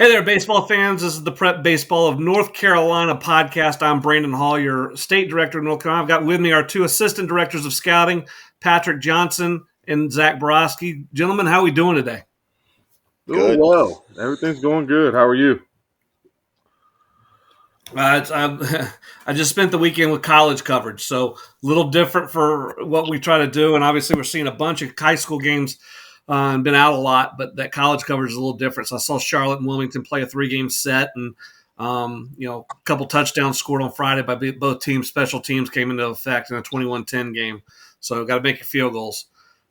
Hey there, baseball fans. This is the Prep Baseball of North Carolina podcast. I'm Brandon Hall, your state director of North Carolina. I've got with me our two assistant directors of scouting, Patrick Johnson and Zach Borowski. Gentlemen, how are we doing today? Doing well. Everything's going good. How are you? I just spent the weekend with college coverage, so a little different for what we try to do. And obviously, we're seeing a bunch of high school games and been out a lot, but that college coverage is a little different. So I saw Charlotte and Wilmington play a 3-game set, and a couple touchdowns scored on Friday by both teams. Special teams came into effect in a 21-10 game, so got to make your field goals.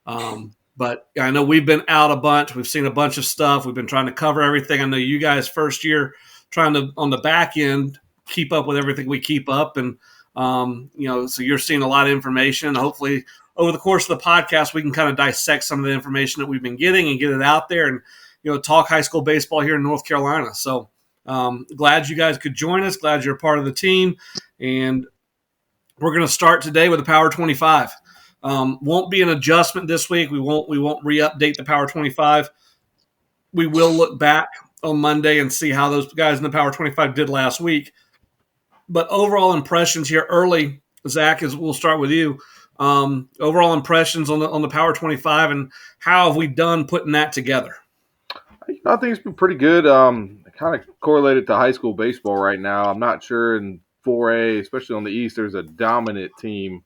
But I know we've been out a bunch. We've seen a bunch of stuff. We've been trying to cover everything. I know you guys first year trying to on the back end keep up with everything we keep up, and so you're seeing a lot of information. Hopefully, over the course of the podcast, we can kind of dissect some of the information that we've been getting and get it out there, and talk high school baseball here in North Carolina. So glad you guys could join us. Glad you're a part of the team, and we're going to start today with the Power 25. Won't be an adjustment this week. We won't re-update the Power 25. We will look back on Monday and see how those guys in the Power 25 did last week. But overall impressions here early, Zach, we'll start with you. Overall impressions on the Power 25, and how have we done putting that together? I think it's been pretty good. Kind of correlated to high school baseball right now. I'm not sure in 4A, especially on the East, there's a dominant team.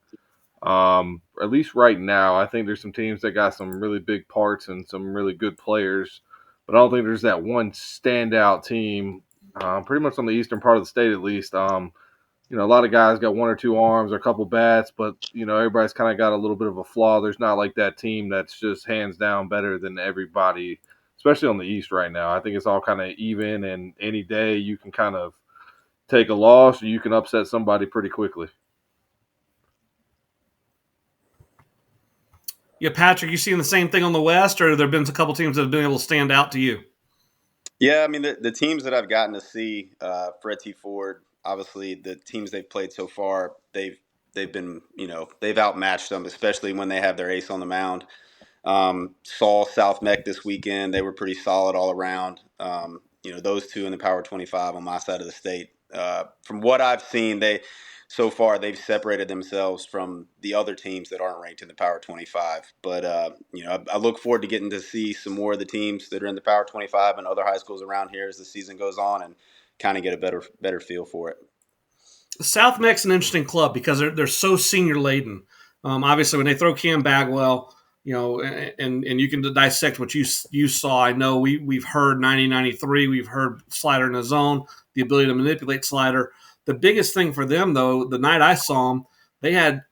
At least right now, I think there's some teams that got some really big parts and some really good players, but I don't think there's that one standout team. Pretty much on the eastern part of the state, at least. A lot of guys got one or two arms or a couple bats, but everybody's kind of got a little bit of a flaw. There's not like that team that's just hands down better than everybody, especially on the East right now. I think it's all kind of even, and any day you can kind of take a loss or you can upset somebody pretty quickly. Yeah, Patrick, you seeing the same thing on the West, or have there been a couple teams that have been able to stand out to you? Yeah, I mean, the teams that I've gotten to see, Fred T. Ford, obviously the teams they've played so far, they've been, they've outmatched them, especially when they have their ace on the mound. Saw South Mech this weekend. They were pretty solid all around. Those two in the Power 25 on my side of the state. From what I've seen, so far they've separated themselves from the other teams that aren't ranked in the Power 25. But I look forward to getting to see some more of the teams that are in the Power 25 and other high schools around here as the season goes on, and kind of get a better feel for it. South Mech's an interesting club because they're so senior laden. Obviously, when they throw Cam Bagwell, and you can dissect what you saw. I know we've heard 90-93. We've heard slider in the zone, the ability to manipulate slider. The biggest thing for them, though, the night I saw them, they had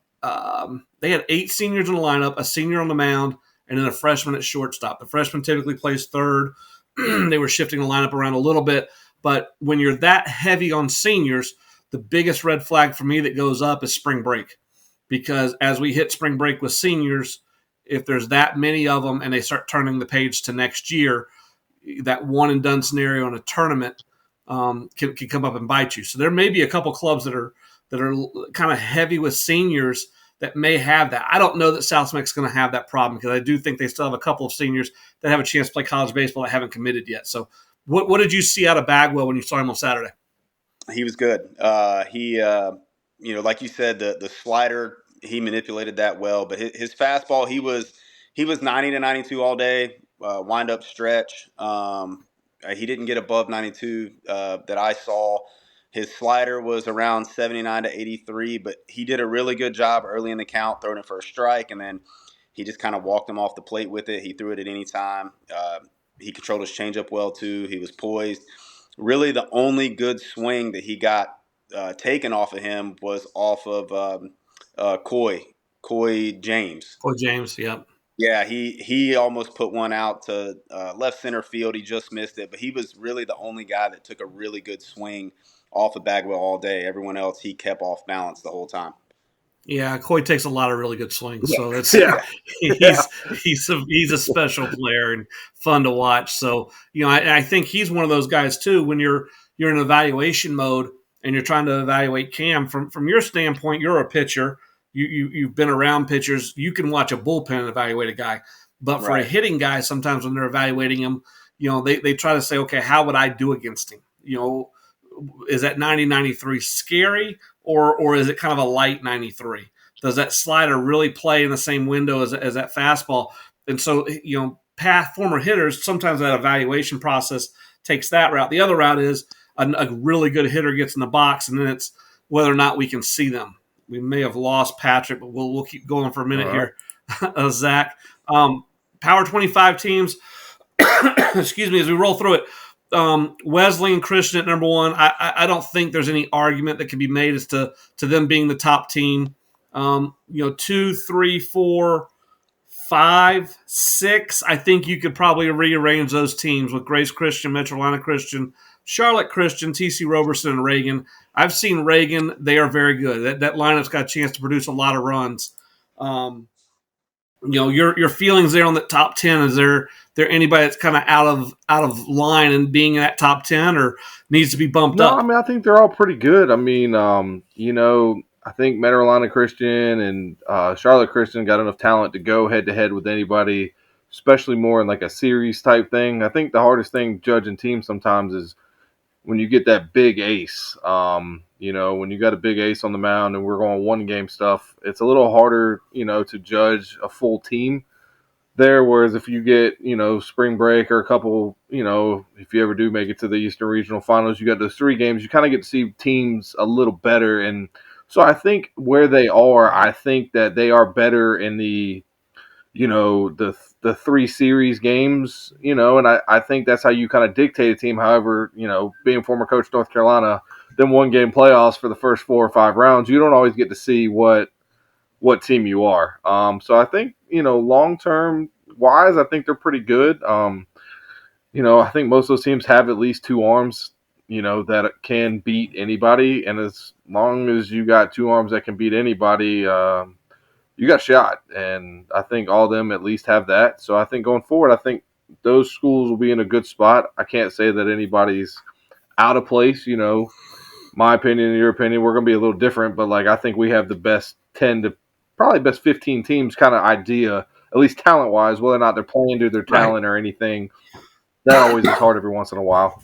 8 seniors in the lineup, a senior on the mound, and then a freshman at shortstop. The freshman typically plays third. They were shifting the lineup around a little bit. But when you're that heavy on seniors, the biggest red flag for me that goes up is spring break. Because as we hit spring break with seniors, if there's that many of them and they start turning the page to next year, that one and done scenario in a tournament can come up and bite you. So there may be a couple clubs that are kind of heavy with seniors that may have that. I don't know that South Mech's going to have that problem because I do think they still have a couple of seniors that have a chance to play college baseball that haven't committed yet. So what did you see out of Bagwell when you saw him on Saturday? He was good. He like you said, the slider, he manipulated that well, but his fastball, he was 90-92 all day, wind up stretch. He didn't get above 92 that I saw. His slider was around 79-83, but he did a really good job early in the count throwing it for a strike, and then he just kind of walked him off the plate with it. He threw it at any time. He controlled his changeup well too. He was poised. Really, the only good swing that he got taken off of him was off of Coy James. Coy James, yep. Yeah, he almost put one out to left center field. He just missed it, but he was really the only guy that took a really good swing off of Bagwell all day. Everyone else, he kept off balance the whole time. Yeah, Coy takes a lot of really good swings, so that's he's a special player and fun to watch. So I think he's one of those guys too. When you're in evaluation mode and you're trying to evaluate Cam from your standpoint, you're a pitcher. You've been around pitchers. You can watch a bullpen and evaluate a guy, but for a hitting guy, sometimes when they're evaluating him, they try to say, okay, how would I do against him? Is that 90-93 scary, or is it kind of a light 93? Does that slider really play in the same window as that fastball? And so, former hitters, sometimes that evaluation process takes that route. The other route is a really good hitter gets in the box, and then it's whether or not we can see them. We may have lost Patrick, but we'll keep going for a minute here. Zach, Power 25 teams, excuse me, as we roll through it, Wesley and Christian at number one. I don't think there's any argument that can be made as to them being the top team. 2, 3, 4, 5, 6. I think you could probably rearrange those teams with Grace Christian, Metro Atlanta Christian, Charlotte Christian, TC Roberson, and Reagan. I've seen Reagan; they are very good. That lineup's got a chance to produce a lot of runs. Your feelings there on the top 10. Is there anybody that's kind of out of line and being in that top 10, or needs to be bumped up? No, I mean, I think they're all pretty good. I mean, I think Metro Atlanta Christian and Charlotte Christian got enough talent to go head to head with anybody, especially more in like a series type thing. I think the hardest thing judging teams sometimes is when you get that big ace. When you got a big ace on the mound and we're going one game stuff, it's a little harder, to judge a full team there. Whereas if you get, spring break or a couple, if you ever do make it to the Eastern Regional Finals, you got those 3 games, you kind of get to see teams a little better. And so I think where they are, I think that they are better in the 3 series games, and I think that's how you kind of dictate a team. However, being former coach North Carolina, then 1 game playoffs for the first 4 or 5 rounds, you don't always get to see what team you are. So I think, long term wise, I think they're pretty good. I think most of those teams have at least 2 arms, that can beat anybody. And as long as you got 2 arms that can beat anybody, you got shot. And I think all of them at least have that. So I think going forward, I think those schools will be in a good spot. I can't say that anybody's out of place. My opinion and your opinion, we're going to be a little different. But, I think we have the best 10 to probably best 15 teams kind of idea, at least talent-wise, whether or not they're playing to their talent or anything. That always is hard every once in a while.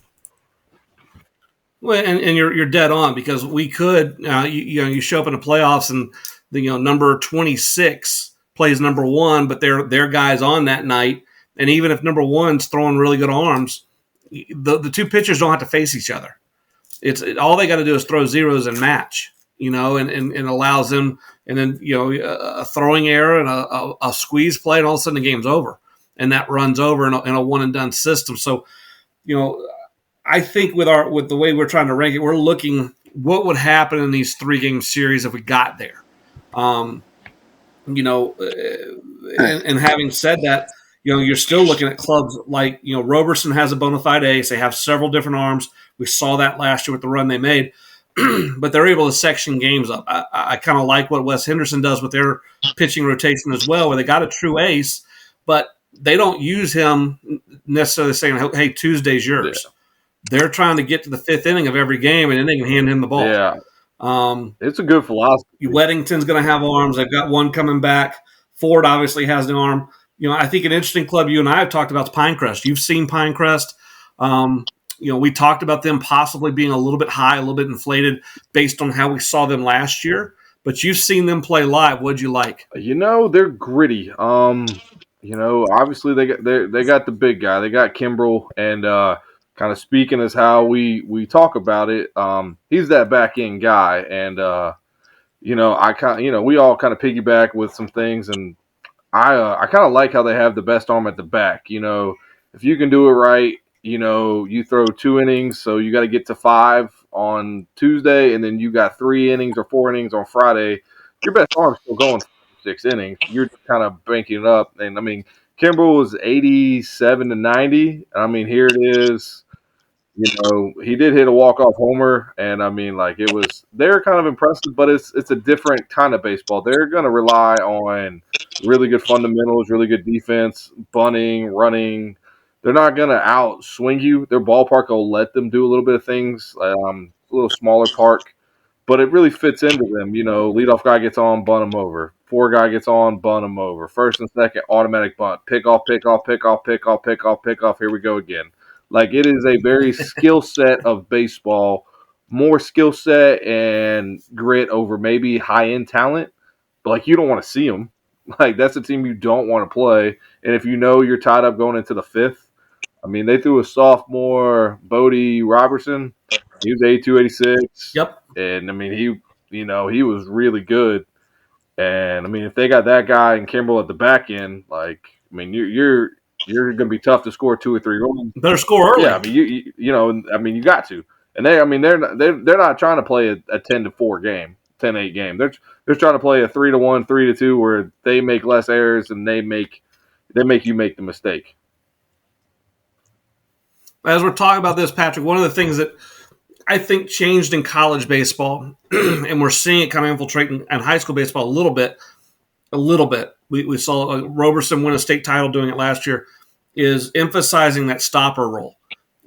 Well, and you're dead on, because we could you show up in the playoffs and the number 26 plays number 1, but their guys on that night, and even if number 1's throwing really good arms, the 2 pitchers don't have to face each other. All they got to do is throw zeros and match, and allows them, and then a throwing error and a squeeze play, and all of a sudden the game's over, and that runs over in a one and done system. So I think with the way we're trying to rank it, we're looking what would happen in these 3-game series if we got there. And having said that, you're still looking at clubs like, Roberson has a bona fide ace. They have several different arms. We saw that last year with the run they made, but they're able to section games up. I kind of like what Wes Henderson does with their pitching rotation as well, where they got a true ace, but they don't use him necessarily saying, hey, Tuesday's yours. Yeah. They're trying to get to the 5th inning of every game, and then they can hand him the ball. Yeah. It's a good philosophy. Weddington's going to have arms. They've got 1 coming back. Ford obviously has an arm. I think an interesting club you and I have talked about is Pinecrest. You've seen Pinecrest. We talked about them possibly being a little bit high, a little bit inflated based on how we saw them last year. But you've seen them play live. What'd you like? They're gritty. Obviously they got the big guy. They got Kimbrel, and kind of speaking as how we talk about it, he's that back end guy, and I kind we all kind of piggyback with some things, and I kind of like how they have the best arm at the back. If you can do it right, you throw 2 innings, so you got to get to 5 on Tuesday, and then you got 3 innings or 4 innings on Friday. Your best arm's still going 6 innings. You're just kind of banking it up, and I mean, Kimbrel was 87 to 90. I mean, here it is. He did hit a walk-off homer, and I mean, they're kind of impressive, but it's a different kind of baseball. They're going to rely on really good fundamentals, really good defense, bunting, running. They're not going to out-swing you. Their ballpark will let them do a little bit of things, a little smaller park. but it really fits into them. Leadoff guy gets on, bunt him over. Four guy gets on, bunt him over. First and second, automatic bunt. Pick off, pick off, pick off, pick off, pick off, pick off. Here we go again. Like, it is a very skill set of baseball, more skill set and grit over maybe high end talent. But like, you don't want to see them. Like, that's a team you don't want to play. And if you know you're tied up going into the fifth, I mean, they threw a sophomore, Bodie Robertson. He was 82, 86. Yep. And I mean, he was really good. And I mean, if they got that guy and Kimbrel at the back end, like, I mean, you're going to be tough to score 2 or 3 runs. Better score early. Yeah, I mean, you got to. And they're not trying to play a 10-4 game, 10-8 game. They're trying to play a 3-1, 3-2, where they make less errors and they make you make the mistake. As we're talking about this, Patrick, one of the things that I think changed in college baseball, and we're seeing it kind of infiltrate in high school baseball a little bit. We saw Roberson win a state title doing it last year, is emphasizing that stopper role.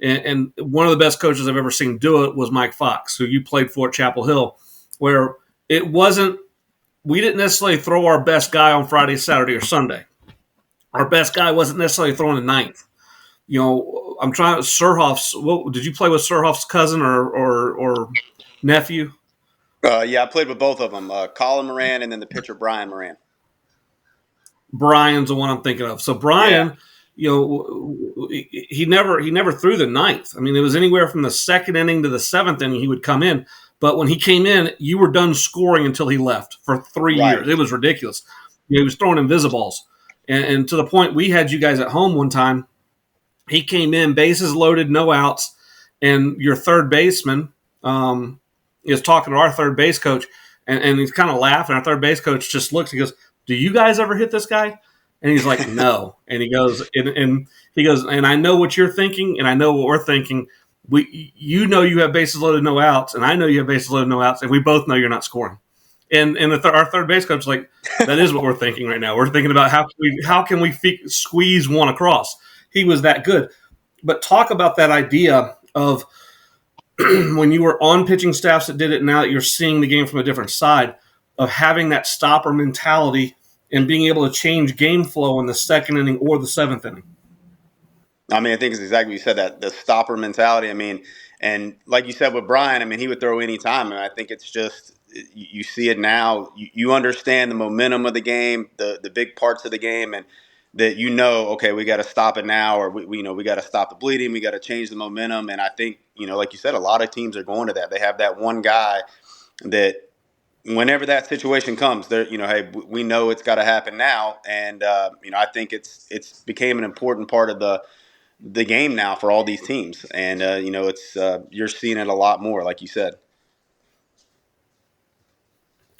And one of the best coaches I've ever seen do it was Mike Fox, who you played for at Chapel Hill, where we didn't necessarily throw our best guy on Friday, Saturday, or Sunday. Our best guy wasn't necessarily throwing the ninth. I'm trying Surhoff's. Did you play with Surhoff's cousin or nephew? Yeah, I played with both of them, Colin Moran and then the pitcher Brian Moran. Brian's the one I'm thinking of. So Brian, he never threw the ninth. I mean, it was anywhere from the second inning to the seventh inning he would come in. But when he came in, you were done scoring until he left for 3 years. It was ridiculous. He was throwing invisibles. And to the point we had you guys at home one time. He came in, bases loaded, no outs, and your third baseman is talking to our third base coach, and he's kind of laughing. Our third base coach just looks. He goes, "Do you guys ever hit this guy?" And he's like, "No." And he goes, and I know what you're thinking, and I know what we're thinking. You have bases loaded, no outs, and I know you have bases loaded, no outs, and we both know you're not scoring. And our third base coach is like, that is what we're thinking right now. We're thinking about how can we squeeze one across. He was that good. But talk about that idea of when you were on pitching staffs that did it, now that you're seeing the game from a different side, of having that stopper mentality and being able to change game flow in the second inning or the seventh inning. I mean, I think it's exactly what you said, that the stopper mentality. I mean, and like you said with Brian, I mean, he would throw any time. And I think it's just, you see it now. You understand the momentum of the game, the big parts of the game, and that okay, we got to stop it now, or we got to stop the bleeding, we got to change the momentum. And I think, like you said, a lot of teams are going to that. They have that one guy that whenever that situation comes, they're, hey, we know it's got to happen now. And I think it's became an important part of the game now for all these teams. And it's you're seeing it a lot more, like you said.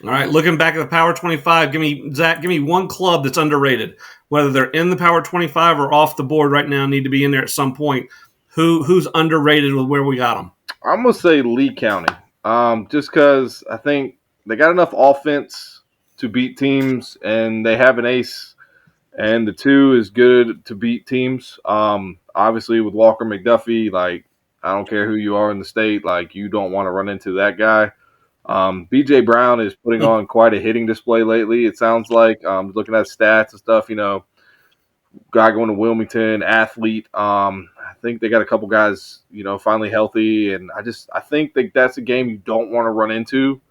All right, looking back at the Power 25, give me one club that's underrated, whether they're in the Power 25 or off the board right now, need to be in there at some point. Who's underrated with where we got them? I'm gonna say Lee County, just because I think they got enough offense to beat teams, and they have an ace, and the 2 is good to beat teams. Obviously with Walker McDuffie, like, I don't care who you are in the state, like, you don't want to run into that guy. BJ Brown is putting on quite a hitting display lately, it sounds like. Looking at stats and stuff, guy going to Wilmington, athlete. I think they got a couple guys, finally healthy, and I think that's a game you don't want to run into,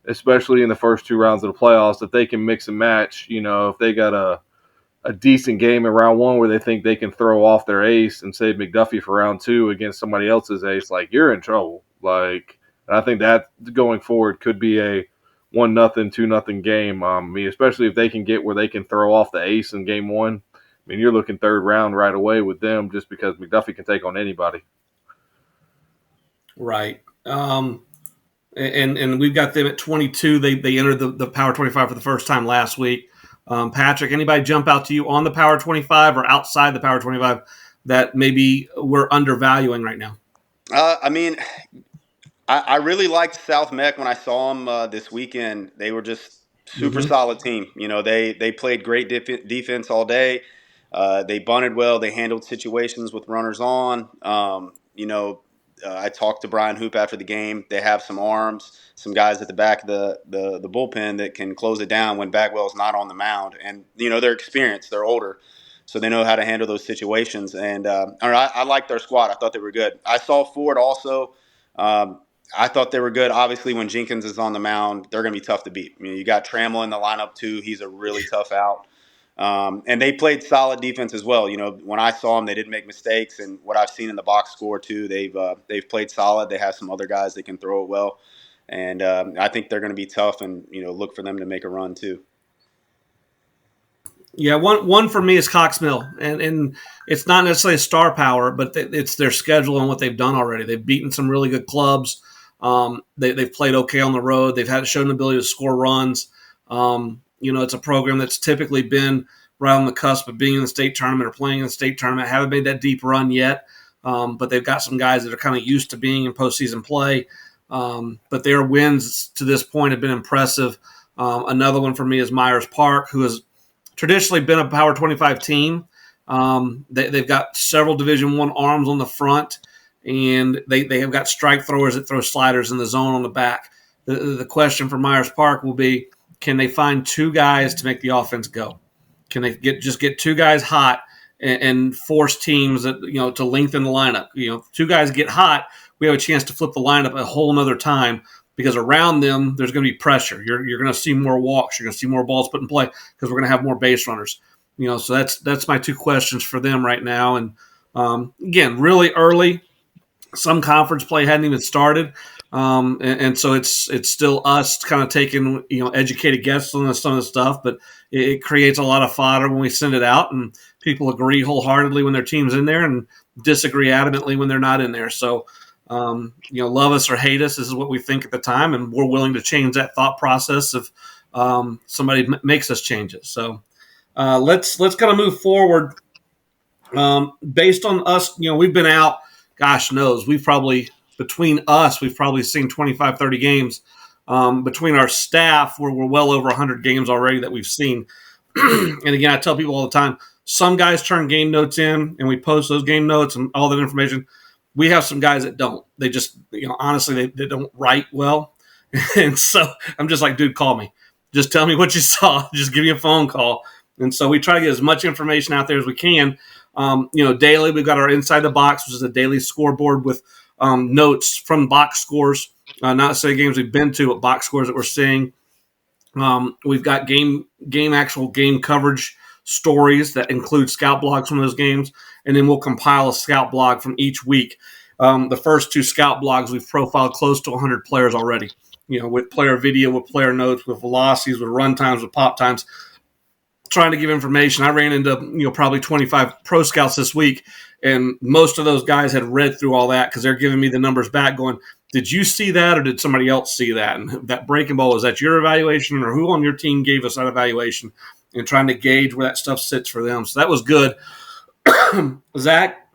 especially in the first 2 rounds of the playoffs, that they can mix and match. If they got a decent game in round 1 where they think they can throw off their ace and save McDuffie for round 2 against somebody else's ace, like, you're in trouble. Like, and I think that going forward could be a 1-0, 2-0 game. I mean, especially if they can get where they can throw off the ace in game 1. I mean, you're looking third round right away with them, just because McDuffie can take on anybody. Right. And we've got them at 22. They entered the Power 25 for the first time last week. Patrick, anybody jump out to you on the Power 25 or outside the Power 25 that maybe we're undervaluing right now? I mean, I really liked South Meck when I saw them this weekend. They were just super solid team. They played great defense all day. They bunted well. They handled situations with runners on. I talked to Brian Hoop after the game. They have some arms, some guys at the back of the bullpen that can close it down when Bagwell's not on the mound. And, they're experienced. They're older. So they know how to handle those situations. And I liked their squad. I thought they were good. I saw Ford also. Um, I thought they were good. Obviously, when Jenkins is on the mound, they're going to be tough to beat. You got Trammell in the lineup, too. He's a really tough out. And they played solid defense as well. When I saw them, they didn't make mistakes. And what I've seen in the box score too, they've played solid. They have some other guys that can throw it well, and I think they're going to be tough. And look for them to make a run too. Yeah, one for me is Cox Mill, and it's not necessarily a star power, but it's their schedule and what they've done already. They've beaten some really good clubs. They've played okay on the road. They've had shown the ability to score runs. It's a program that's typically been right on the cusp of being in the state tournament or playing in the state tournament. Haven't made that deep run yet, but they've got some guys that are kind of used to being in postseason play. But their wins to this point have been impressive. Another one for me is Myers Park, who has traditionally been a Power 25 team. They've got several Division I arms on the front, and they have got strike throwers that throw sliders in the zone on the back. The question for Myers Park will be, can they find two guys to make the offense go? Can they get two guys hot and force teams that to lengthen the lineup? Two guys get hot, we have a chance to flip the lineup a whole nother time because around them there's going to be pressure. You're going to see more walks. You're going to see more balls put in play because we're going to have more base runners. So that's my two questions for them right now. And again, really early. Some conference play hadn't even started. And so it's still us kind of taking educated guesses on some of the stuff, but it creates a lot of fodder when we send it out, and people agree wholeheartedly when their team's in there and disagree adamantly when they're not in there. So love us or hate us, this is what we think at the time, and we're willing to change that thought process if somebody makes us change it. So let's kind of move forward based on us. We've been out. Gosh knows, between us, we've probably seen 25, 30 games. Between our staff, we're well over 100 games already that we've seen. And again, I tell people all the time, some guys turn game notes in, and we post those game notes and all that information. We have some guys that don't. They just, honestly, they don't write well. And so I'm just like, dude, call me. Just tell me what you saw. Just give me a phone call. And so we try to get as much information out there as we can. Daily, we've got our Inside the Box, which is a daily scoreboard with notes from box scores, not necessarily games we've been to, but box scores that we're seeing. We've got actual game coverage stories that include scout blogs from those games, and then we'll compile a scout blog from each week. The first two scout blogs, we've profiled close to 100 players already, with player video, with player notes, with velocities, with run times, with pop times, trying to give information. I ran into probably 25 pro scouts this week, and most of those guys had read through all that because they're giving me the numbers back going, did you see that or did somebody else see that? And that breaking ball, is that your evaluation or who on your team gave us that evaluation? And trying to gauge where that stuff sits for them. So that was good. Zach,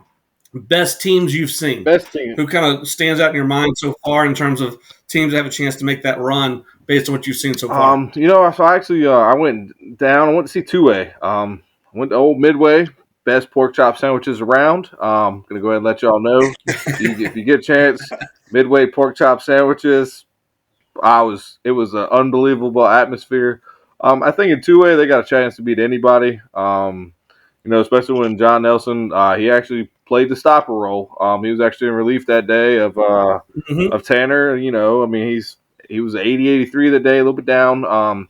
best teams you've seen. Best team. Who kind of stands out in your mind so far in terms of teams that have a chance to make that run based on what you've seen so far? So actually I went down. I went to see 2A. Went to Old Midway. Best pork chop sandwiches around. Going to go ahead and let y'all know. If you get a chance, Midway pork chop sandwiches. It was an unbelievable atmosphere. I think in 2A they got a chance to beat anybody. Especially when John Nelson, he actually played the stopper role. He was actually in relief that day of Tanner. He was 80-83 that day, a little bit down.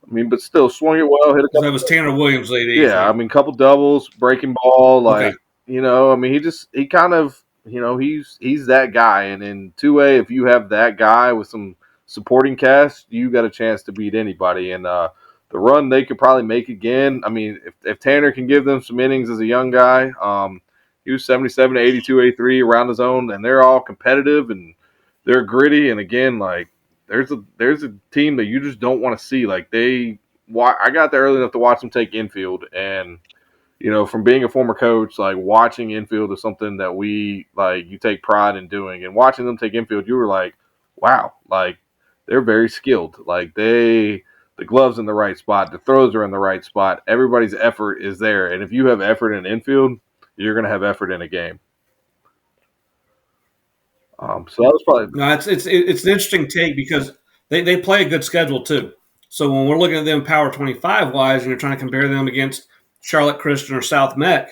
But still swung it well. Hit a couple. That was Tanner Williams, lady. Yeah, couple doubles, breaking ball, okay. He kind of, he's that guy. And in 2A, if you have that guy with some supporting cast, you got a chance to beat anybody. And the run they could probably make again. If Tanner can give them some innings as a young guy, he was 77 to 82, 83 around the zone, and they're all competitive and they're gritty. And again, there's a team that you just don't want to see. I got there early enough to watch them take infield, and from being a former coach, watching infield is something that you take pride in doing. And watching them take infield, you were like, wow, they're very skilled. The gloves in the right spot, the throws are in the right spot. Everybody's effort is there, and if you have effort in infield, you're going to have effort in a game. So that was probably No, it's an interesting take because they play a good schedule too. So when we're looking at them Power 25 wise, and you're trying to compare them against Charlotte Christian or South Mech,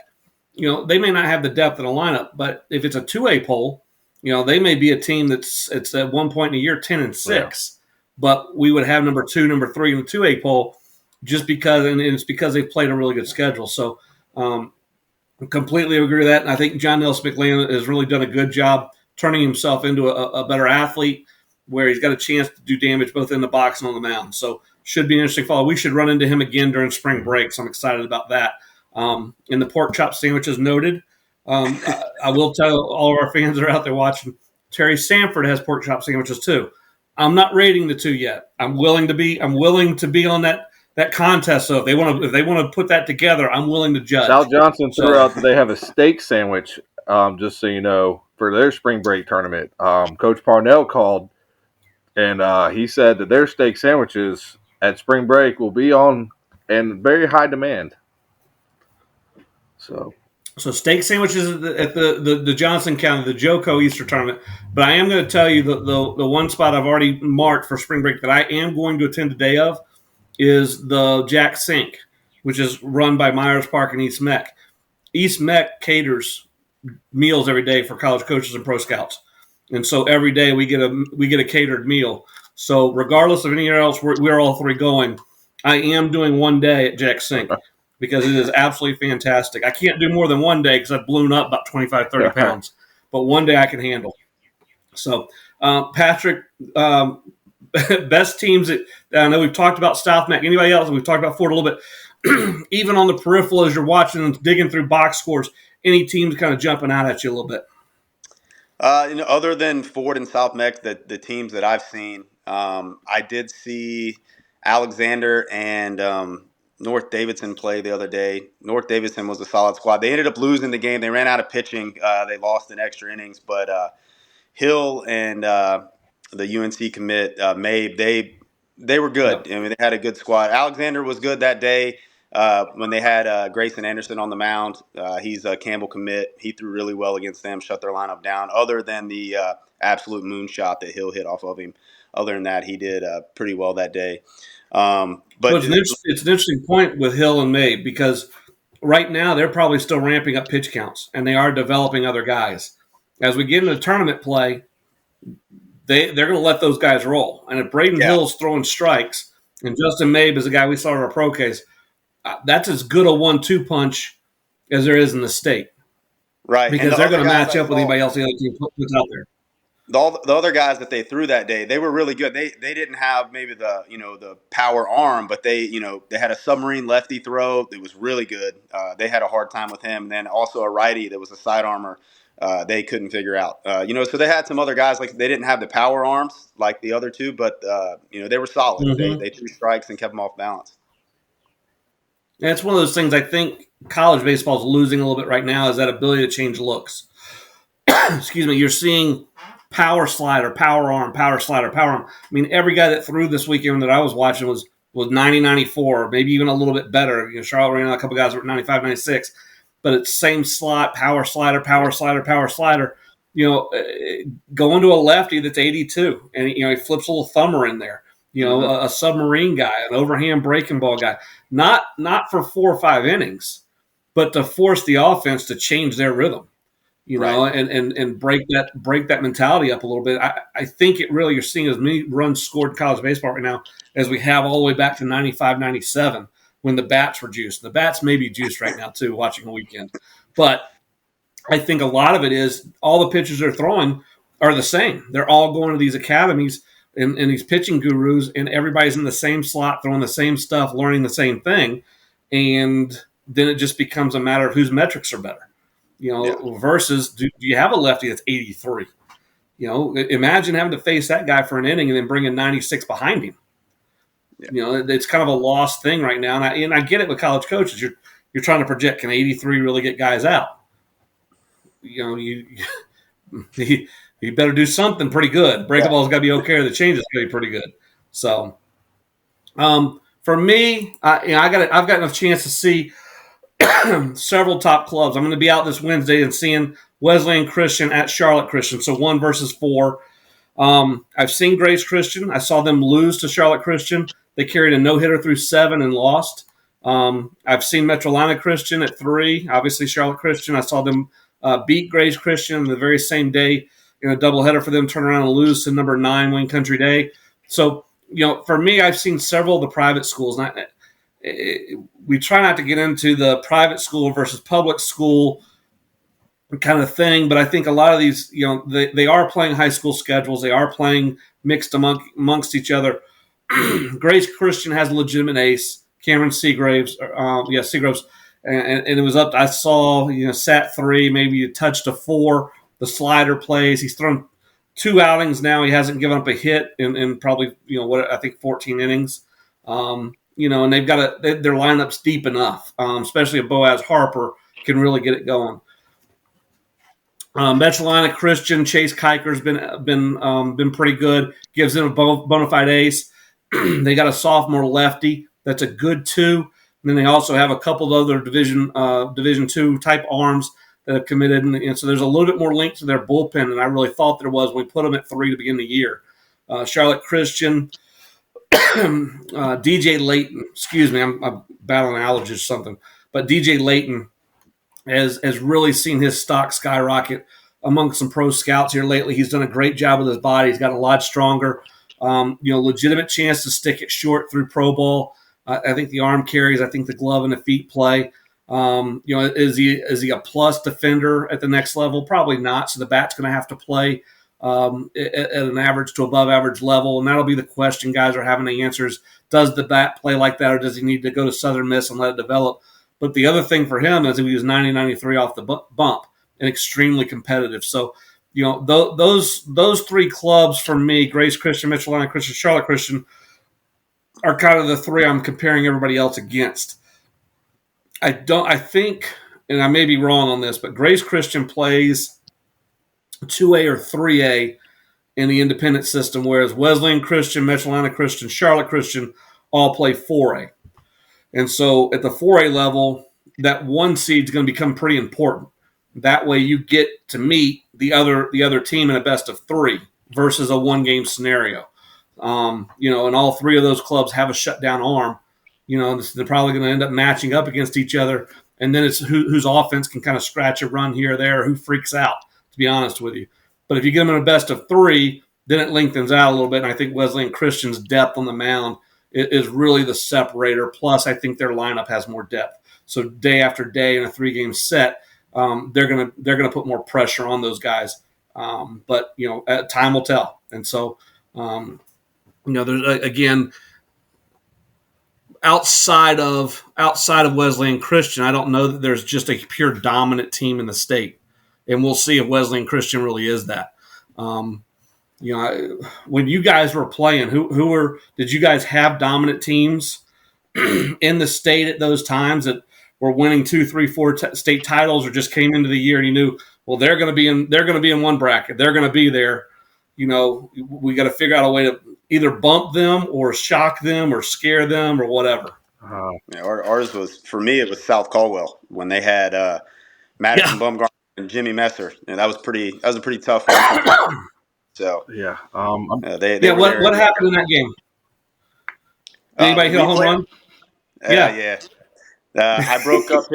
they may not have the depth in a lineup, but if it's a 2A poll, they may be a team it's at one point in the year 10-6, but we would have number 2, number 3 in the 2A poll just because, and it's because they've played a really good schedule. So completely agree with that, and I think John Nelson McLean has really done a good job turning himself into a better athlete where he's got a chance to do damage both in the box and on the mound. So should be an interesting follow. We should run into him again during spring break, so I'm excited about that. And the pork chop sandwich is noted. I will tell all of our fans that are out there watching, Terry Sanford has pork chop sandwiches too. I'm not rating the two yet. I'm willing to be on that contest. So if they want to put that together, I'm willing to judge. Sal Johnson threw out that they have a steak sandwich, just so you know, for their spring break tournament. Coach Parnell called, and he said that their steak sandwiches at spring break will be on in very high demand. So steak sandwiches at the Johnson County, the JoCo Easter tournament. But I am going to tell you the one spot I've already marked for spring break that I am going to attend a day of is the Jack Sink, which is run by Myers Park and East Mech. East Mech caters meals every day for college coaches and pro scouts, and so every day we get a catered meal. So regardless of anywhere else we're all three going, I am doing one day at Jack Sink because it is absolutely fantastic. I can't do more than one day because I've blown up about 25, 30 pounds, but one day I can handle. So Patrick, best teams that I know we've talked about South Mech. Anybody else? We've talked about Ford a little bit. Even on the peripheral as you're watching and digging through box scores, any teams kind of jumping out at you a little bit? Other than Ford and South Mech, the teams that I've seen, I did see Alexander and North Davidson play the other day. North Davidson was a solid squad. They ended up losing the game. They ran out of pitching. They lost in extra innings, but Hill and the UNC commit, Mabe, they were good. Yep. I mean, they had a good squad. Alexander was good that day. When they had Grayson Anderson on the mound, he's a Campbell commit. He threw really well against them, shut their lineup down. Other than the absolute moonshot that Hill hit off of him, other than that, he did pretty well that day. But it's an interesting point with Hill and May because right now they're probably still ramping up pitch counts and they are developing other guys. As we get into tournament play, they're going to let those guys roll. And if Braden Hill's throwing strikes and Justin Mabe is a guy we saw in our pro case, that's as good a 1-2 punch as there is in the state. Right. Because they're going to match up with anybody else the other team puts out there. The other guys that they threw that day, they were really good. They didn't have maybe the power arm, but they had a submarine lefty throw. It was really good. They had a hard time with him. And then also a righty that was a side armor. They couldn't figure out. So they had some other guys, like they didn't have the power arms like the other two, but they were solid. Mm-hmm. They threw strikes and kept them off balance. And it's one of those things I think college baseball is losing a little bit right now is that ability to change looks. Excuse me. You're seeing power slider, power arm, power slider, power arm. I mean, every guy that threw this weekend that I was watching was 90-94, maybe even a little bit better. Charlotte ran out a couple guys that were 95-96. But it's same slot, power slider, power slider, power slider. Going to a lefty that's 82, and he flips a little thumber in there. A submarine guy, an overhand breaking ball guy. Not for 4 or 5 innings, but to force the offense to change their rhythm. Right. And break that mentality up a little bit. I think it really you're seeing as many runs scored in college baseball right now as we have all the way back to 95, 97. When the bats were juiced. The bats may be juiced right now, too, watching a weekend. But I think a lot of it is all the pitchers they're throwing are the same. They're all going to these academies and these pitching gurus, and everybody's in the same slot, throwing the same stuff, learning the same thing. And then it just becomes a matter of whose metrics are better. Versus do you have a lefty that's 83? Imagine having to face that guy for an inning and then bringing 96 behind him. Yeah. It's kind of a lost thing right now, and I get it with college coaches. You're trying to project, can 83 really get guys out? You better do something pretty good. Breaking ball's got to be okay, or the change is going to be pretty good. So, for me, I've got enough chance to see several top clubs. I'm going to be out this Wednesday and seeing Wesleyan Christian at Charlotte Christian, so 1 versus 4. I've seen Grace Christian. I saw them lose to Charlotte Christian. They carried a no-hitter through 7 and lost. I've seen Metrolina Christian at 3. Obviously, Charlotte Christian. I saw them beat Grace Christian the very same day in a doubleheader for them, turn around and lose to number 9 Wayne Country Day. So, for me, I've seen several of the private schools. And we try not to get into the private school versus public school kind of thing, but I think a lot of these, they are playing high school schedules. They are playing mixed amongst each other. Grace Christian has a legitimate ace, Cameron Seagraves. Seagraves, and it was up. I saw, sat 3, maybe a touch to 4. The slider plays. He's thrown 2 outings now. He hasn't given up a hit in probably 14 innings. And they've got their lineup's deep enough, especially if Boaz Harper can really get it going. Metrolina Christian, Chase Kiker's been pretty good. Gives them a bona fide ace. They got a sophomore lefty that's a good 2. And then they also have a couple of other Division 2 type arms that have committed, and so there's a little bit more length to their bullpen than I really thought there was when we put them at 3 to begin the year. Charlotte Christian, DJ Layton. Excuse me, I'm battling allergies or something, but DJ Layton has really seen his stock skyrocket among some pro scouts here lately. He's done a great job with his body. He's gotten a lot stronger. Legitimate chance to stick it short through pro ball. I think the arm carries. I think the glove and the feet play. Is he a plus defender at the next level? Probably not. So the bat's going to have to play at an average to above average level, and that'll be the question guys are having the answers. Does the bat play like that, or does he need to go to Southern Miss and let it develop? But the other thing for him is he was 90-93 off the bump and extremely competitive. So, those 3 clubs for me, Grace Christian, Metrolina Christian, Charlotte Christian, are kind of the 3 I'm comparing everybody else against. I think, and I may be wrong on this, but Grace Christian plays 2A or 3A in the independent system, whereas Wesleyan Christian, Metrolina Christian, Charlotte Christian all play 4A. And so at the 4A level, that 1 seed is going to become pretty important. That way you get to meet the other team in a best of 3 versus a 1-game scenario. And all 3 of those clubs have a shutdown arm. They're probably going to end up matching up against each other, and then it's whose offense can kind of scratch a run here or there, or who freaks out, to be honest with you. But if you get them in a best of 3, then it lengthens out a little bit, and I think Wesleyan Christian's depth on the mound is really the separator. Plus, I think their lineup has more depth. So day after day in a 3-game set, they're gonna put more pressure on those guys. But time will tell. And so, there's again. Outside of Wesleyan Christian, I don't know that there's just a pure dominant team in the state, and we'll see if Wesleyan Christian really is that. When you guys were playing, did you guys have dominant teams in the state at those times that were winning 2, 3, 4 state titles, or just came into the year and you knew, well, they're going to be in one bracket, they're going to be there. We got to figure out a way to either bump them or shock them or scare them or whatever. Ours was, for me, it was South Caldwell when they had Madison Bumgarner and Jimmy Messer, and that was a pretty tough one. So yeah, what happened in that game? Anybody hit a home run? Yeah. I broke up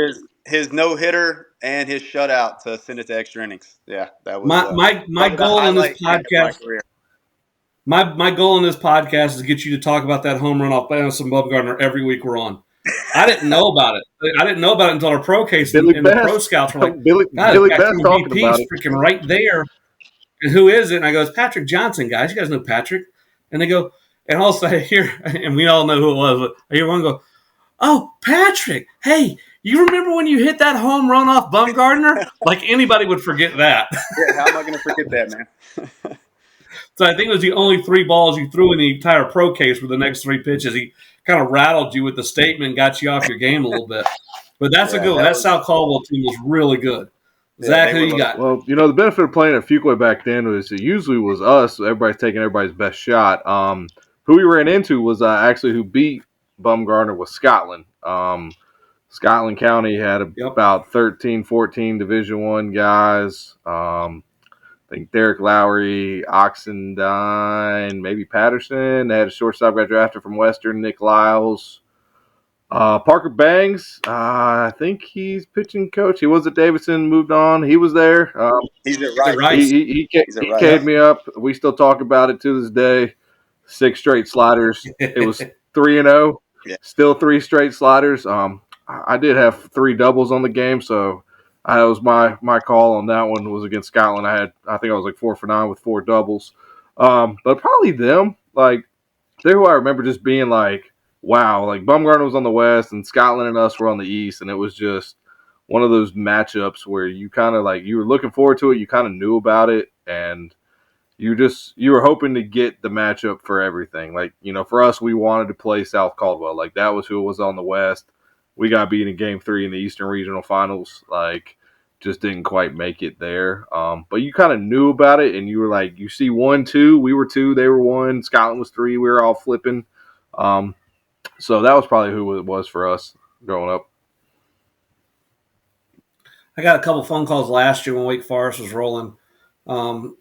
his no hitter and his shutout to send it to extra innings. Yeah, that was my goal in this podcast. My goal in this podcast is to get you to talk about that home run off Madison Bumgarner every week we're on. I didn't know about it. I didn't know about it until our pro case and the pro scouts were like, Billy Best talking about it. Freaking right there. And who is it? And I go, it's Patrick Johnson, guys. You guys know Patrick. And they go, and also here, and we all know who it was, but I hear one go, oh, Patrick, hey, you remember when you hit that home run off Bumgarner? Like anybody would forget that. Yeah, how am I going to forget that, man? So I think it was the only 3 balls you threw in the entire pro case for the next 3 pitches. He kind of rattled you with the statement, got you off your game a little bit. But that's a good one. That South Caldwell team was really good. Zach, who you got? Well, the benefit of playing at Fuquay back then was it usually was us. Everybody's taking everybody's best shot. Who we ran into was actually who beat Bumgarner was Scotland. Scotland County had Yep. about 13, 14 Division One guys. I think Derek Lowry, Oxendine, maybe Patterson. They had a shortstop got drafted from Western, Nick Lyles. Parker Bangs, I think he's pitching coach. He was at Davidson, moved on. He was there. He's at Is it Rice. right? He's at He Rice. K'd me up. We still talk about it to this day. 6 straight sliders. It was 3-0. Yeah. Still 3 straight sliders. I did have 3 doubles on the game, so that was my call on that one was against Scotland. I think I was like 4 for 9 with 4 doubles. But probably them. Like they're who I remember just being like, wow, like Bumgarner was on the West and Scotland and us were on the East, and it was just one of those matchups where you kind of like you were looking forward to it, you kind of knew about it, and you were hoping to get the matchup for everything. Like, for us, we wanted to play South Caldwell. Like that was who was on the West. We got beat in Game 3 in the Eastern Regional Finals. Like, just didn't quite make it there. But you kind of knew about it, and you were like, you see 1, 2, we were 2, they were 1, Scotland was 3, we were all flipping. So that was probably who it was for us growing up. I got a couple phone calls last year when Wake Forest was rolling. From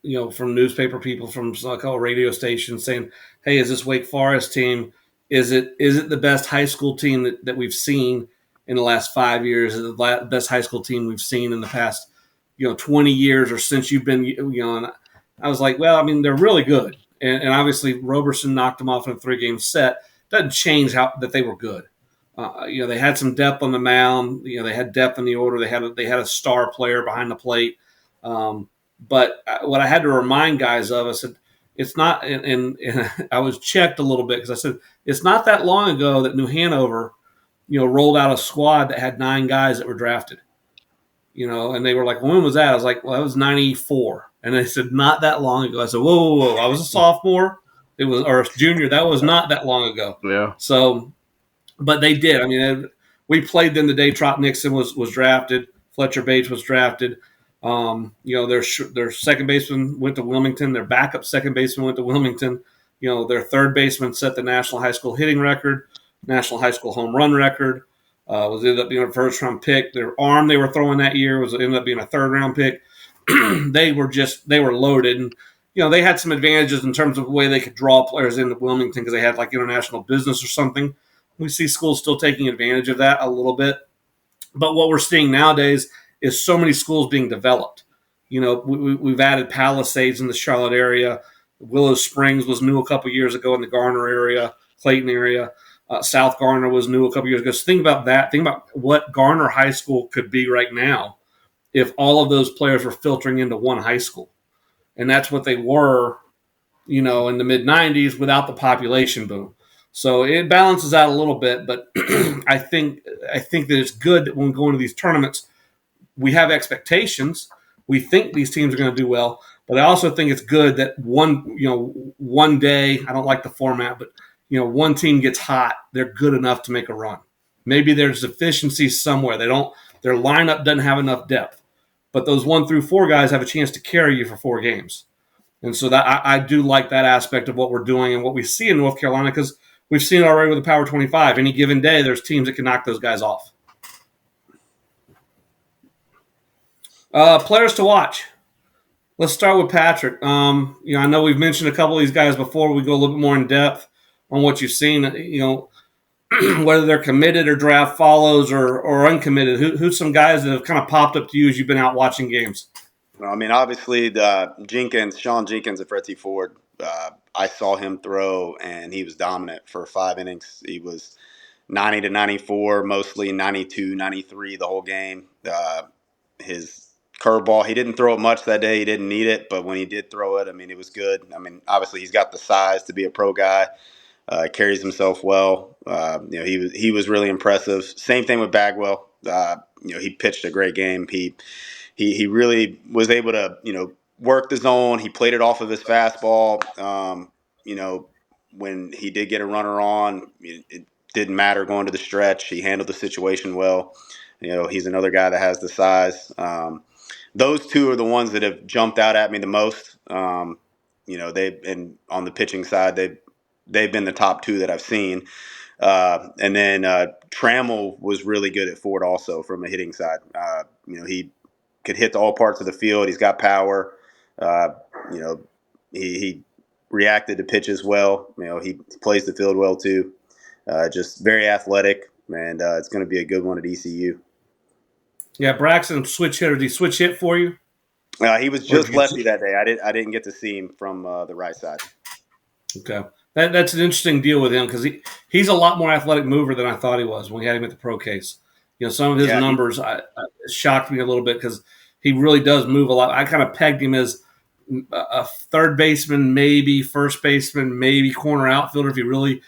newspaper people, from a couple radio stations saying, "Hey, is this Wake Forest team? Is it the best high school team that we've seen in the last 5 years? Is it the best high school team we've seen in the past 20 years or since you've been?" And I was like, "Well, I mean, they're really good, and obviously Roberson knocked them off in a 3-game set. Doesn't change how that they were good. They had some depth on the mound. They had depth in the order. They had a star player behind the plate." But what I had to remind guys of, I said, it's not, and I was checked a little bit because I said, it's not that long ago that New Hanover, rolled out a squad that had 9 guys that were drafted, and they were like, when was that? I was like, well, that was 94. And they said, not that long ago. I said, whoa, whoa, whoa. I was a sophomore. Or a junior. That was not that long ago. Yeah. So, but they did. I mean, we played them the day Trot Nixon was drafted. Fletcher Bates was drafted. Their second baseman went to Wilmington. Their backup second baseman went to Wilmington. Their third baseman set the national high school hitting record, national high school home run record. Was ended up being a first round pick. Their arm they were throwing that year ended up being a 3rd round pick. They were loaded, and they had some advantages in terms of the way they could draw players into Wilmington because they had like international business or something. We see schools still taking advantage of that a little bit, but what we're seeing nowadays is so many schools being developed. We've added Palisades in the Charlotte area. Willow Springs was new a couple years ago in the Garner area, Clayton area. South Garner was new a couple years ago. So think about that. Think about what Garner High School could be right now if all of those players were filtering into one high school. And that's what they were, in the mid-'90s without the population boom. So it balances out a little bit, but I think that it's good that when we go into these tournaments, we have expectations. We think these teams are going to do well, but I also think it's good that one day, I don't like the format, but one team gets hot, they're good enough to make a run. Maybe there's deficiencies somewhere. Their lineup doesn't have enough depth, but those 1 through 4 guys have a chance to carry you for 4 games. And so that I do like that aspect of what we're doing and what we see in North Carolina, because we've seen it already with the Power 25. Any given day, there's teams that can knock those guys off. Players to watch. Let's start with Patrick. I know we've mentioned a couple of these guys before. We go a little bit more in depth on what you've seen. Whether they're committed or draft follows or uncommitted. Who's some guys that have kind of popped up to you as you've been out watching games? Well, I mean, obviously, Sean Jenkins at Fred T. Ford. I saw him throw, and he was dominant for 5 innings. He was 90 to 94, mostly 92, 93 the whole game. His curveball, he didn't throw it much that day. He didn't need it, but when he did throw it, I mean, it was good. I mean, obviously, he's got the size to be a pro guy. Carries himself well. He was really impressive. Same thing with Bagwell. He pitched a great game. He really was able to work the zone. He played it off of his fastball. When he did get a runner on, it didn't matter going to the stretch. He handled the situation well. He's another guy that has the size. Those 2 are the ones that have jumped out at me the most. And on the pitching side, they've been the top 2 that I've seen. And then Trammell was really good at Ford also from a hitting side. He could hit all parts of the field. He's got power. Uh, you know, he reacted to pitches well. He plays the field well too. Just very athletic, and it's going to be a good one at ECU. Yeah, Braxton switch hitter. Did he switch hit for you? He was just lefty that day. I didn't get to see him from the right side. Okay, that's an interesting deal with him because he's a lot more athletic mover than I thought he was when we had him at the pro case. Some of his numbers shocked me a little bit because he really does move a lot. I kind of pegged him as a third baseman, maybe first baseman, maybe corner outfielder if he really,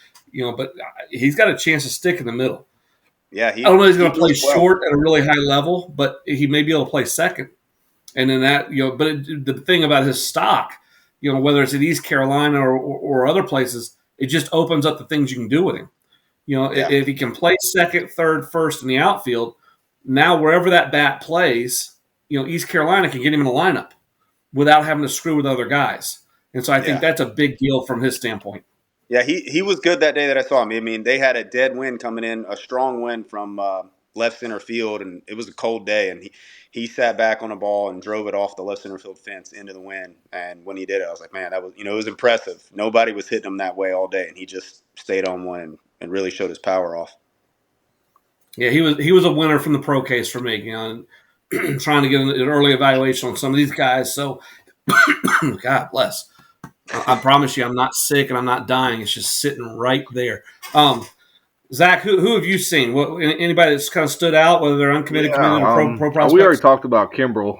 but he's got a chance to stick in the middle. Yeah, I don't know if he's going to play short at a really high level, but he may be able to play second. And then that, but the thing about his stock, whether it's at East Carolina or other places, it just opens up the things you can do with him. If he can play second, third, first in the outfield, now wherever that bat plays, East Carolina can get him in a lineup without having to screw with other guys. And so I think that's a big deal from his standpoint. Yeah, he was good that day that I saw him. I mean, they had a dead wind coming in, a strong wind from left center field, and it was a cold day, and he sat back on a ball and drove it off the left center field fence into the wind. And when he did it, I was like, man, that was, it was impressive. Nobody was hitting him that way all day, and he just stayed on one and really showed his power off. Yeah, he was a winner from the pro case for me, trying to get an early evaluation on some of these guys. So, God bless. I promise you, I'm not sick and I'm not dying. It's just sitting right there. Zach, who have you seen? Anybody that's kind of stood out, whether they're uncommitted, committed, or pro prospects? We already talked about Kimbrel,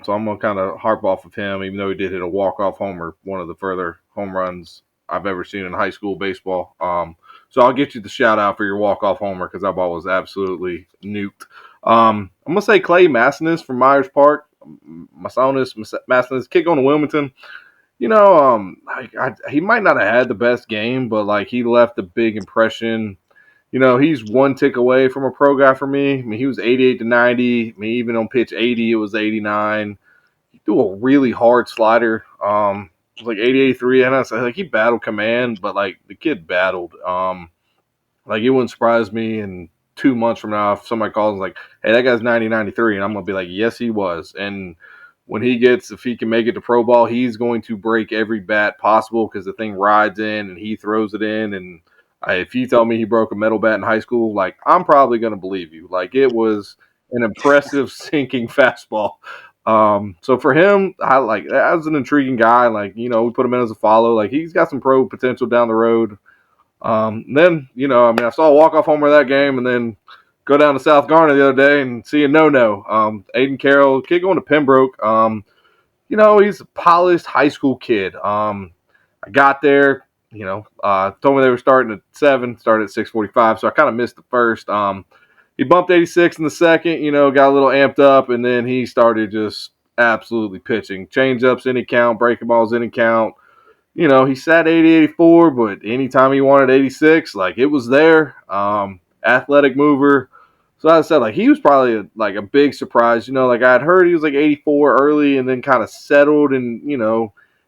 so I'm going to kind of harp off of him, even though he did hit a walk-off homer, one of the further home runs I've ever seen in high school baseball. So I'll get you the shout-out for your walk-off homer because that ball was absolutely nuked. I'm going to say Clay Massinus from Myers Park. Massinus, kid going to Wilmington. He might not have had the best game, but he left a big impression. He's one tick away from a pro guy for me. I mean, he was 88 to 90. I mean, even on pitch 80, it was 89. He threw a really hard slider. It was 80, 83, and I was he battled command, but the kid battled. It wouldn't surprise me in 2 months from now if somebody calls and hey, that guy's 90, 93, and I'm gonna be like, yes, he was. And when if he can make it to pro ball, he's going to break every bat possible because the thing rides in and he throws it in. And if you tell me he broke a metal bat in high school, I'm probably going to believe you. It was an impressive sinking fastball. So for him, that was an intriguing guy. We put him in as a follow. He's got some pro potential down the road. Then, I saw a walk-off homer that game and then go down to South Garner the other day and see a no-no. Aiden Carroll, kid going to Pembroke. He's a polished high school kid. I got there, told me they were starting at 7, started at 6:45, so I kind of missed the first. He bumped 86 in the second, got a little amped up, and then he started just absolutely pitching. Change-ups, any count, breaking balls, any count. He sat 80, 84, but anytime he wanted 86, it was there. Athletic mover. So I said, he was probably a big surprise. I had heard he was 84 early and then kind of settled and,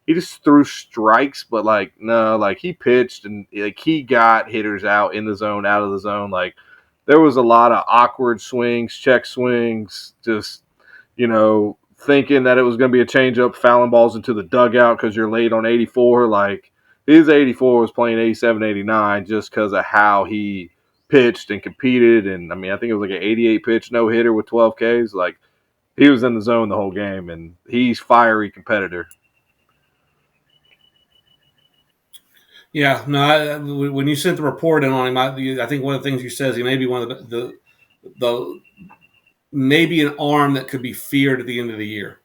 he just threw strikes. But, no, he pitched and, he got hitters out in the zone, out of the zone. There was a lot of awkward swings, check swings, just, thinking that it was going to be a changeup, fouling balls into the dugout because you're late on 84. His 84 was playing 87, 89 just because of how he pitched and competed. And, I mean, I think it was an 88-pitch no-hitter with 12 Ks. He was in the zone the whole game, and he's fiery competitor. Yeah, no. When you sent the report in on him, I think one of the things you said is he may be one of the maybe an arm that could be feared at the end of the year.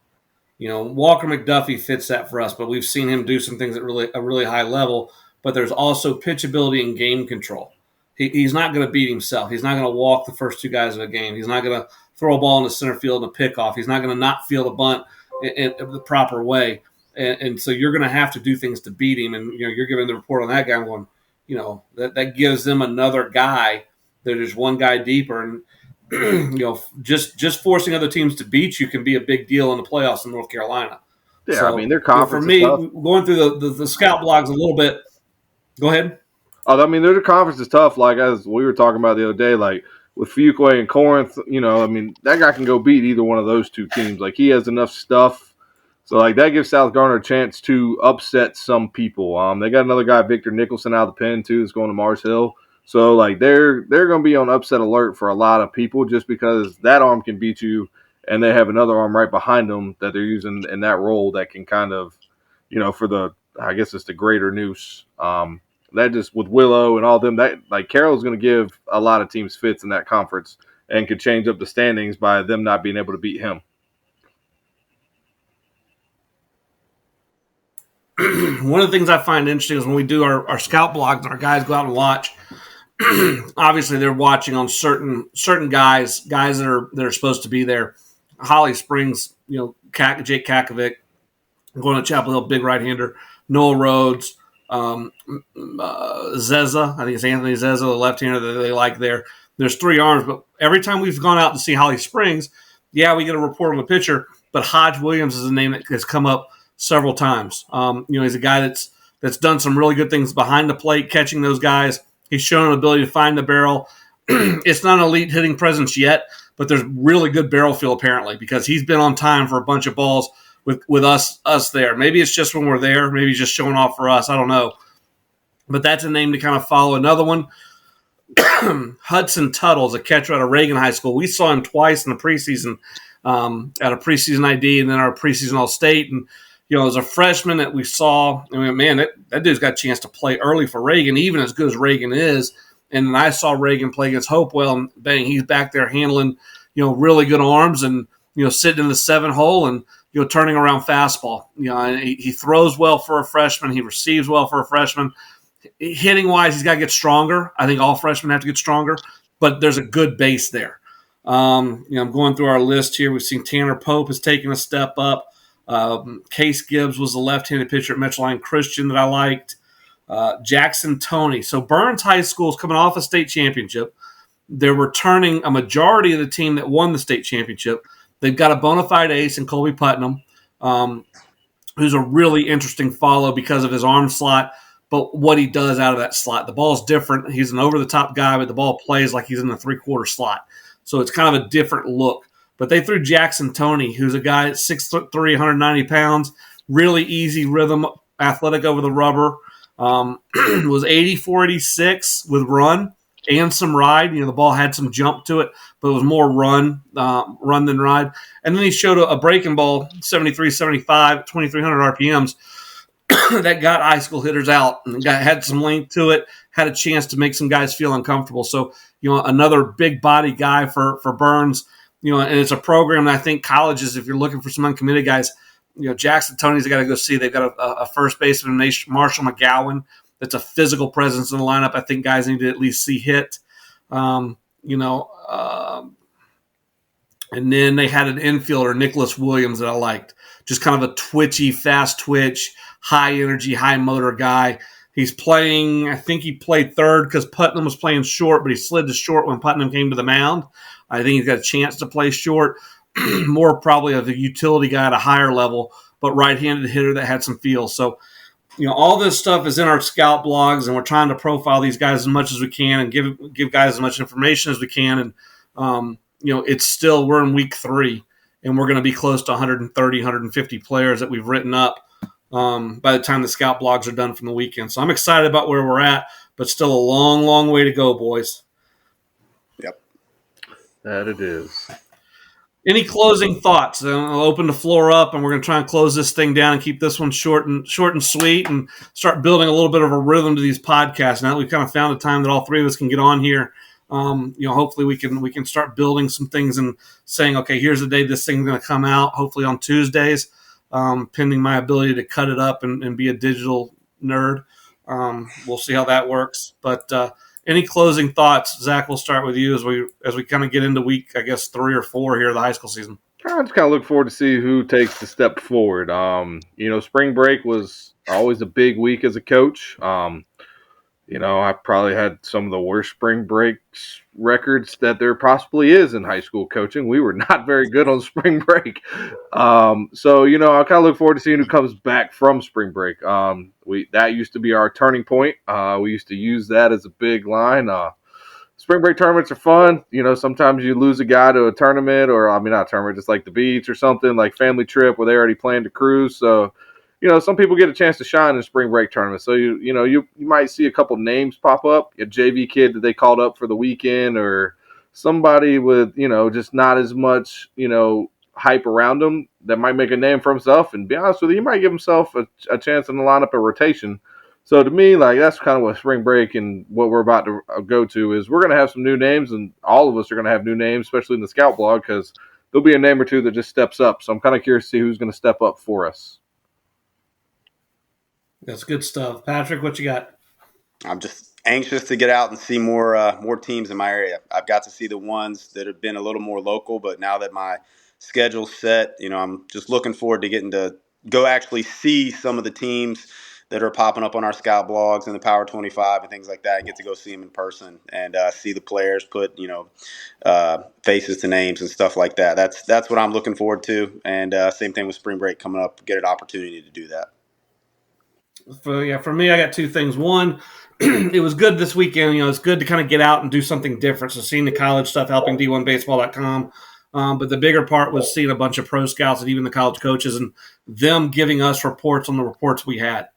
Walker McDuffie fits that for us, but we've seen him do some things at a really high level. But there's also pitchability and game control. He's not going to beat himself. He's not going to walk the first 2 guys of a game. He's not going to throw a ball in the center field and a pickoff. He's not going to not field a bunt in the proper way. And so you're going to have to do things to beat him. And you're giving the report on that guy going, that gives them another guy. There's one guy deeper, and just forcing other teams to beat you can be a big deal in the playoffs in North Carolina. Yeah, so, I mean, their conference. For me, going through the scout blogs a little bit. Go ahead. I mean, their conference is tough. Like as we were talking about the other day, like with Fuquay and Corinth, I mean, that guy can go beat either one of those two teams. Like he has enough stuff. So like that gives South Garner a chance to upset some people. They got another guy, Victor Nicholson, out of the pen too, that's going to Mars Hill. So like they're going to be on upset alert for a lot of people just because that arm can beat you, and they have another arm right behind them that they're using in that role that can kind of, for the I guess it's the greater noose. That just with Willow and all them, that like Carroll's going to give a lot of teams fits in that conference and could change up the standings by them not being able to beat him. One of the things I find interesting is when we do our scout blogs and our guys go out and watch. Obviously, they're watching on certain guys that are supposed to be there. Holly Springs, Jake Kakovic, going to Chapel Hill, big right-hander. Noah Rhodes, Zeza, I think it's Anthony Zeza, the left-hander that they like there. There's three arms, but every time we've gone out to see Holly Springs, we get a report on the pitcher, but Hodge Williams is a name that has come up several times. He's a guy that's done some really good things behind the plate, catching those guys. He's shown an ability to find the barrel. It's not an elite hitting presence yet, but there's really good barrel feel apparently because he's been on time for a bunch of balls with us there. Maybe it's just when we're there. Maybe he's just showing off for us. I don't know. But that's a name to kind of follow. Another one, Hudson Tuttle is a catcher out of Reagan High School. We saw him twice in the preseason at a preseason ID and then our preseason All-State. And, as a freshman that we saw, man, that dude's got a chance to play early for Reagan, even as good as Reagan is. And I saw Reagan play against Hopewell, and bang, he's back there handling, really good arms and, sitting in the 7-hole and, turning around fastball. And he throws well for a freshman. He receives well for a freshman. Hitting wise, he's got to get stronger. I think all freshmen have to get stronger, but there's a good base there. I'm going through our list here. We've seen Tanner Pope has taken a step up. Case Gibbs was the left-handed pitcher at Metroline Christian that I liked. Jackson Toney. So Burns High School is coming off a state championship. They're returning a majority of the team that won the state championship. They've got a bona fide ace in Colby Putnam, who's a really interesting follow because of his arm slot, but what he does out of that slot. The ball's different. He's an over-the-top guy, but the ball plays like he's in the three-quarter slot. So it's kind of a different look. But they threw Jackson Toney, who's a guy at 6'3", 190 pounds, really easy rhythm, athletic over the rubber. Was 84-86 with run and some ride. The ball had some jump to it, but it was more run than ride. And then he showed a breaking ball, 73-75, 2,300 RPMs, that got high school hitters out and had some length to it, had a chance to make some guys feel uncomfortable. So, another big body guy for Burns. And it's a program that I think colleges, if you're looking for some uncommitted guys, Jackson Toney's got to go see. They've got a first baseman, Marshall McGowan, that's a physical presence in the lineup. I think guys need to at least see hit. And then they had an infielder, Nicholas Williams, that I liked. Just kind of a twitchy, fast twitch, high energy, high motor guy. He's playing, I think he played third because Putnam was playing short, but he slid to short when Putnam came to the mound. I think he's got a chance to play short, more probably of a utility guy at a higher level, but right-handed hitter that had some feel. So, all this stuff is in our scout blogs, and we're trying to profile these guys as much as we can and give guys as much information as we can. And, it's still, we're in week 3, and we're going to be close to 130, 150 players that we've written up by the time the scout blogs are done from the weekend. So I'm excited about where we're at, but still a long, long way to go, boys. Yep. That it is. Any closing thoughts? I'll open the floor up, and we're going to try and close this thing down and keep this one short and sweet, and start building a little bit of a rhythm to these podcasts. Now that we've kind of found a time that all three of us can get on here, hopefully we can start building some things and saying, okay, here's the day this thing's going to come out. Hopefully on Tuesdays, pending my ability to cut it up and be a digital nerd. We'll see how that works, but. Any closing thoughts, Zach? We'll start with you as we kind of get into week, I guess, 3 or 4 here of the high school season. I just kind of look forward to see who takes the step forward. Spring break was always a big week as a coach. I probably had some of the worst spring breaks records that there possibly is in high school coaching. We were not very good on spring break. So, I kind of look forward to seeing who comes back from spring break. That used to be our turning point. We used to use that as a big line. Spring break tournaments are fun. Sometimes you lose a guy to a tournament, or not a tournament, just like the beach or something, like family trip where they already planned a cruise. So, some people get a chance to shine in spring break tournaments. So you might see a couple names pop up, a JV kid that they called up for the weekend, or somebody with just not as much hype around them that might make a name for himself. And be honest with you, might give himself a chance in the lineup of rotation. So to me, like, that's kind of what spring break and what we're about to go to is we're going to have some new names, and all of us are going to have new names, especially in the scout blog, because there'll be a name or two that just steps up. So I'm kind of curious to see who's going to step up for us. That's good stuff. Patrick, what you got? I'm just anxious to get out and see more teams in my area. I've got to see the ones that have been a little more local, but now that my schedule's set, I'm just looking forward to getting to go actually see some of the teams that are popping up on our scout blogs and the Power 25 and things like that, and get to go see them in person and see the players put faces to names and stuff like that. That's what I'm looking forward to, and same thing with spring break coming up, get an opportunity to do that. For me, I got two things. One, it was good this weekend. It's good to kind of get out and do something different. So seeing the college stuff, helping D1baseball.com. But the bigger part was seeing a bunch of pro scouts and even the college coaches and them giving us reports on the reports we had.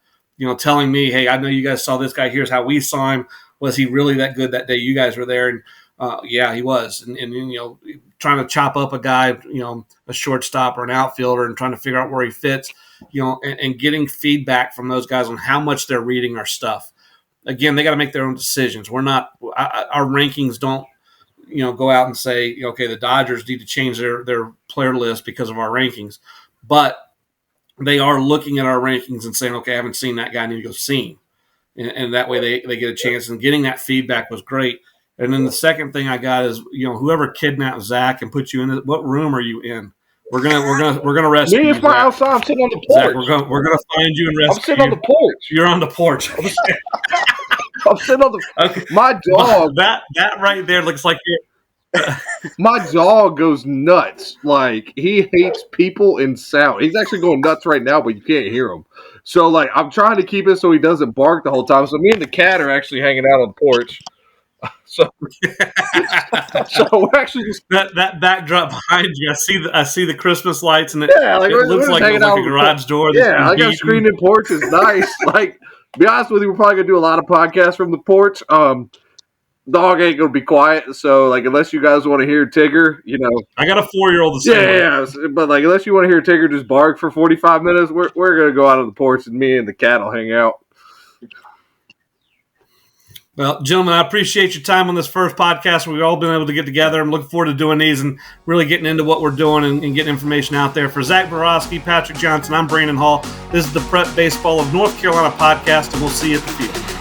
Telling me, hey, I know you guys saw this guy. Here's how we saw him. Was he really that good that day you guys were there? And yeah, he was. And trying to chop up a guy, a shortstop or an outfielder and trying to figure out where he fits, and getting feedback from those guys on how much they're reading our stuff. Again, they got to make their own decisions. We're not our rankings don't go out and say, okay, the Dodgers need to change their player list because of our rankings, but they are looking at our rankings and saying, okay, I haven't seen that guy, I need to go see him, and that way they get a chance. And getting that feedback was great. And then the second thing I got is, whoever kidnapped Zach and put you in, what room are you in? We're gonna rescue me. You. It's my outside. I'm sitting on the porch. Zach, we're gonna find you and rescue. I'm sitting on the porch. You're on the porch. I'm sitting on the. Okay. My dog. That right there looks like you're. My dog goes nuts. Like, he hates people and sound. He's actually going nuts right now, but you can't hear him. So, like, I'm trying to keep it so he doesn't bark the whole time. So me and the cat are actually hanging out on the porch. So we're actually just that backdrop behind you. I see the Christmas lights, and it looks like a garage door. Yeah, I got a screened-in porch. It's nice. Like, to be honest with you, we're probably gonna do a lot of podcasts from the porch. Dog ain't gonna be quiet, so like unless you guys want to hear Tigger, I got a 4-year-old. Yeah, but like unless you want to hear Tigger just bark for 45 minutes, we're gonna go out on the porch, and me and the cat will hang out. Well, gentlemen, I appreciate your time on this first podcast. We've all been able to get together. I'm looking forward to doing these and really getting into what we're doing and getting information out there. For Zach Borowski, Patrick Johnson, I'm Brandon Hall. This is the Prep Baseball of North Carolina podcast, and we'll see you at the field.